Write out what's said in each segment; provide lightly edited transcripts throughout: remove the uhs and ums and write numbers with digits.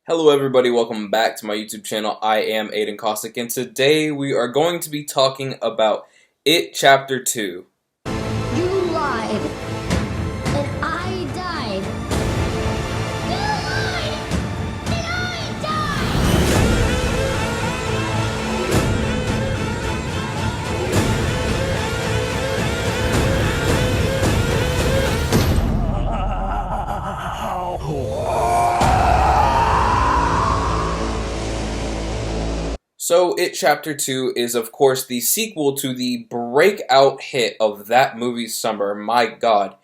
Hello everybody, welcome back to my YouTube channel. I am Aiden Cossack, and today we are going to be talking about It Chapter 2. You lied. And I died. You lied. And I died. So, It Chapter 2 is, of course, the sequel to the breakout hit of that movie's summer. My god.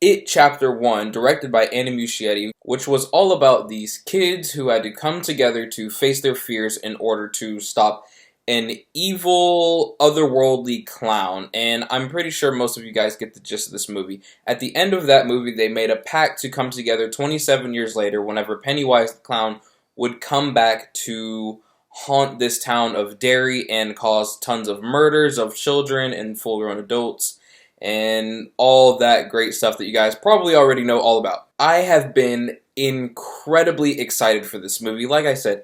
It Chapter 1, directed by Andy Muschietti, which was all about these kids who had to come together to face their fears in order to stop an evil, otherworldly clown. And I'm pretty sure most of you guys get the gist of this movie. At the end of that movie, they made a pact to come together 27 years later whenever Pennywise the Clown would come back to haunt this town of Derry and cause tons of murders of children and full-grown adults and all that great stuff that you guys probably already know all about. I have been incredibly excited for this movie. Like I said,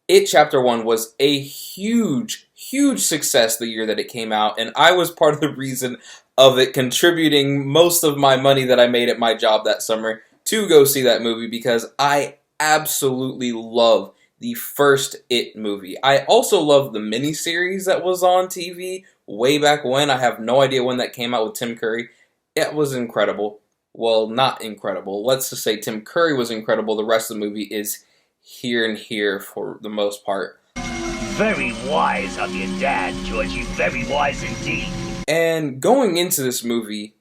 It Chapter 1 was a huge success the year that it came out, and I was part of the reason of it contributing most of my money that I made at my job that summer to go see that movie because I absolutely love the first It movie. I also love the miniseries that was on TV way back when. I have no idea when that came out with Tim Curry. It was incredible. Well, not incredible. Let's just say Tim Curry was incredible. The rest of the movie is here and here for the most part. Very wise of your dad, Georgie. Very wise indeed. And going into this movie,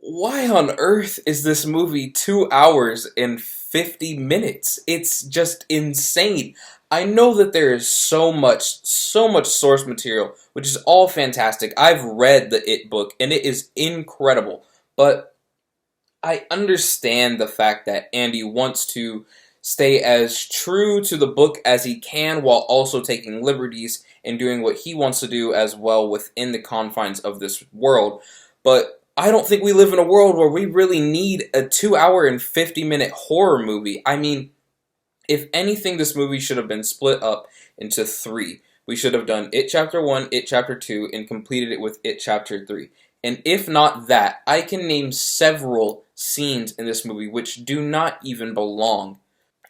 why on earth is this movie 2 hours and 50 minutes? It's just insane. I know that there is so much source material, which is all fantastic. I've read the It book, and it is incredible. But I understand the fact that Andy wants to stay as true to the book as he can while also taking liberties and doing what he wants to do as well within the confines of this world. But I don't think we live in a world where we really need a 2 hour and 50-minute horror movie. I mean, if anything, this movie should have been split up into 3. We should have done It Chapter 1, It Chapter 2, and completed it with It Chapter 3. And if not that, I can name several scenes in this movie which do not even belong.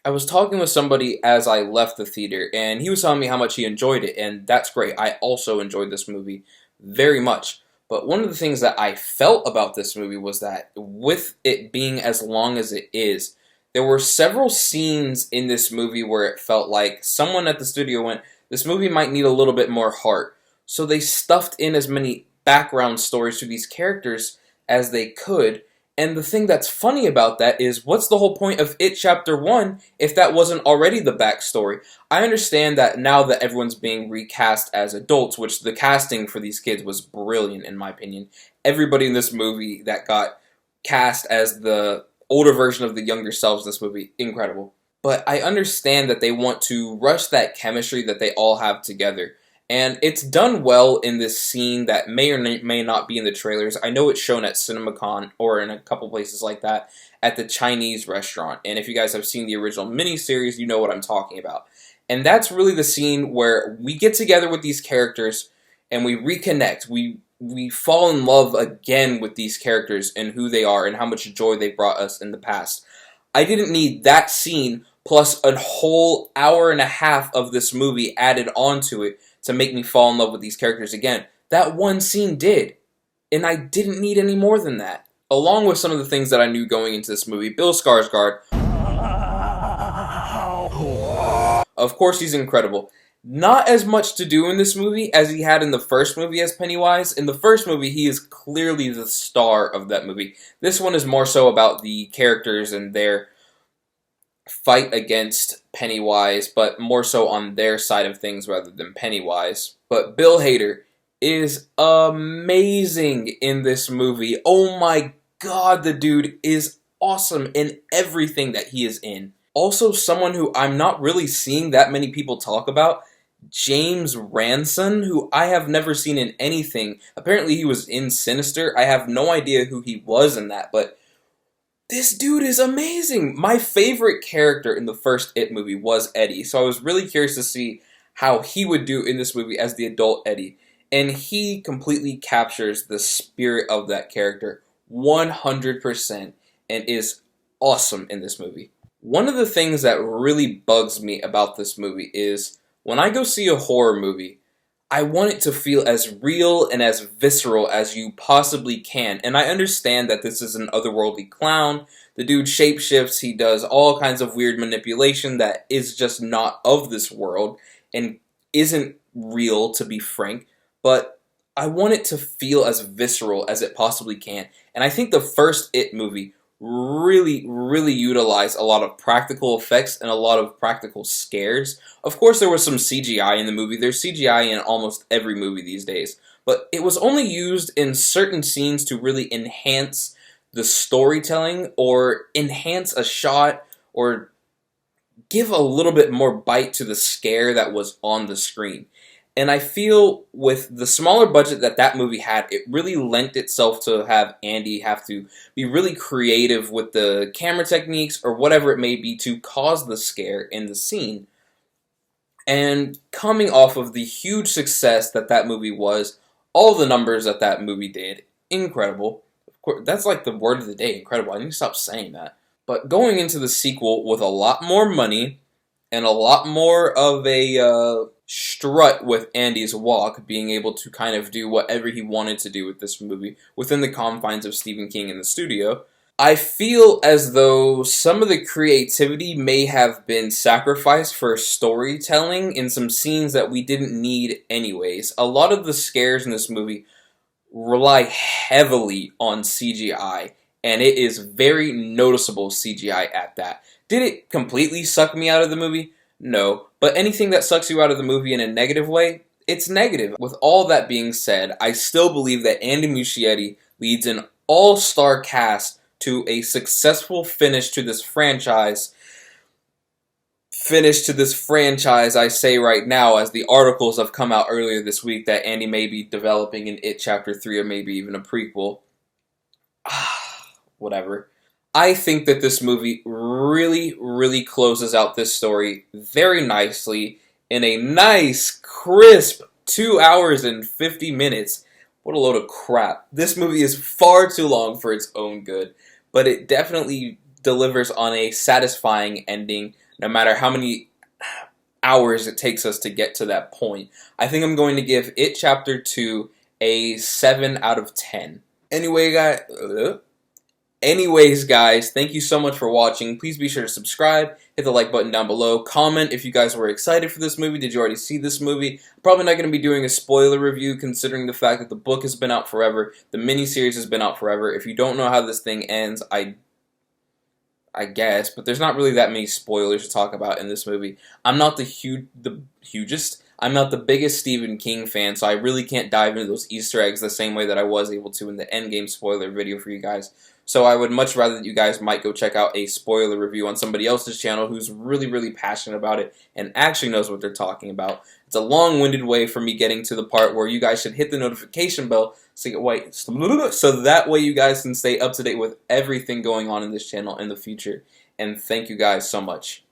I was talking with somebody as I left the theater, and he was telling me how much he enjoyed it, and that's great. I also enjoyed this movie very much. But one of the things that I felt about this movie was that with it being as long as it is, there were several scenes in this movie where it felt like someone at the studio went, this movie might need a little bit more heart. So they stuffed in as many background stories to these characters as they could. And the thing that's funny about that is, what's the whole point of It Chapter 1 if that wasn't already the backstory? I understand that now that everyone's being recast as adults, which the casting for these kids was brilliant in my opinion. Everybody in this movie that got cast as the older version of the younger selves in this movie, incredible. But I understand that they want to rush that chemistry that they all have together. And it's done well in this scene that may or may not be in the trailers. I know it's shown at CinemaCon or in a couple places like that at the Chinese restaurant. And if you guys have seen the original miniseries, you know what I'm talking about. And that's really the scene where we get together with these characters and we reconnect. We fall in love again with these characters and who they are and how much joy they brought us in the past. I didn't need that scene plus a whole hour and a half of this movie added onto it to make me fall in love with these characters again. That one scene did, and I didn't need any more than that. Along with some of the things that I knew going into this movie, Bill Skarsgård, of course he's incredible. Not as much to do in this movie as he had in the first movie as Pennywise. In the first movie, he is clearly the star of that movie. This one is more so about the characters and their fight against Pennywise, but more so on their side of things rather than Pennywise. But Bill Hader is amazing in this movie. Oh my god, the dude is awesome in everything that he is in. Also, someone who I'm not really seeing that many people talk about, James Ransone, who I have never seen in anything. Apparently he was in Sinister. I have no idea who he was in that, but this dude is amazing. My favorite character in the first It movie was Eddie, so I was really curious to see how he would do in this movie as the adult Eddie. And he completely captures the spirit of that character 100% and is awesome in this movie. One of the things that really bugs me about this movie is when I go see a horror movie, I want it to feel as real and as visceral as you possibly can. And I understand that this is an otherworldly clown. The dude shapeshifts, he does all kinds of weird manipulation that is just not of this world and isn't real, to be frank. But I want it to feel as visceral as it possibly can. And I think the first It movie really utilized a lot of practical effects and a lot of practical scares. Of course, there was some CGI in the movie. There's CGI in almost every movie these days. But it was only used in certain scenes to really enhance the storytelling or enhance a shot or give a little bit more bite to the scare that was on the screen. And I feel with the smaller budget that that movie had, it really lent itself to have Andy have to be really creative with the camera techniques or whatever it may be to cause the scare in the scene. And coming off of the huge success that that movie was, all the numbers that that movie did, incredible. Of course, that's like the word of the day, incredible. I need to stop saying that. But going into the sequel with a lot more money and a lot more of a strut with Andy's walk, being able to kind of do whatever he wanted to do with this movie within the confines of Stephen King in the studio, I feel as though some of the creativity may have been sacrificed for storytelling in some scenes that we didn't need anyways. A lot of the scares in this movie rely heavily on CGI, and it is very noticeable CGI at that. Did it completely suck me out of the movie? No, but anything that sucks you out of the movie in a negative way, it's negative. With all that being said, I still believe that Andy Muschietti leads an all-star cast to a successful finish to this franchise. I say right now, as the articles have come out earlier this week that Andy may be developing an It Chapter 3 or maybe even a prequel. Whatever. I think that this movie really closes out this story very nicely in a nice, crisp 2 hours and 50 minutes. What a load of crap. This movie is far too long for its own good, but it definitely delivers on a satisfying ending, no matter how many hours it takes us to get to that point. I think I'm going to give It Chapter 2 a 7 out of 10. Anyways, guys, thank you so much for watching. Please be sure to subscribe, hit the like button down below, comment if you guys were excited for this movie. Did you already see this movie? I'm probably not going to be doing a spoiler review considering the fact that the book has been out forever, the miniseries has been out forever. If you don't know how this thing ends, I guess, but there's not really that many spoilers to talk about in this movie. I'm not the hugest. I'm not the biggest Stephen King fan, so I really can't dive into those Easter eggs the same way that I was able to in the Endgame spoiler video for you guys. So I would much rather that you guys might go check out a spoiler review on somebody else's channel who's really passionate about it and actually knows what they're talking about. It's a long-winded way for me getting to the part where you guys should hit the notification bell so that way you guys can stay up to date with everything going on in this channel in the future. And thank you guys so much.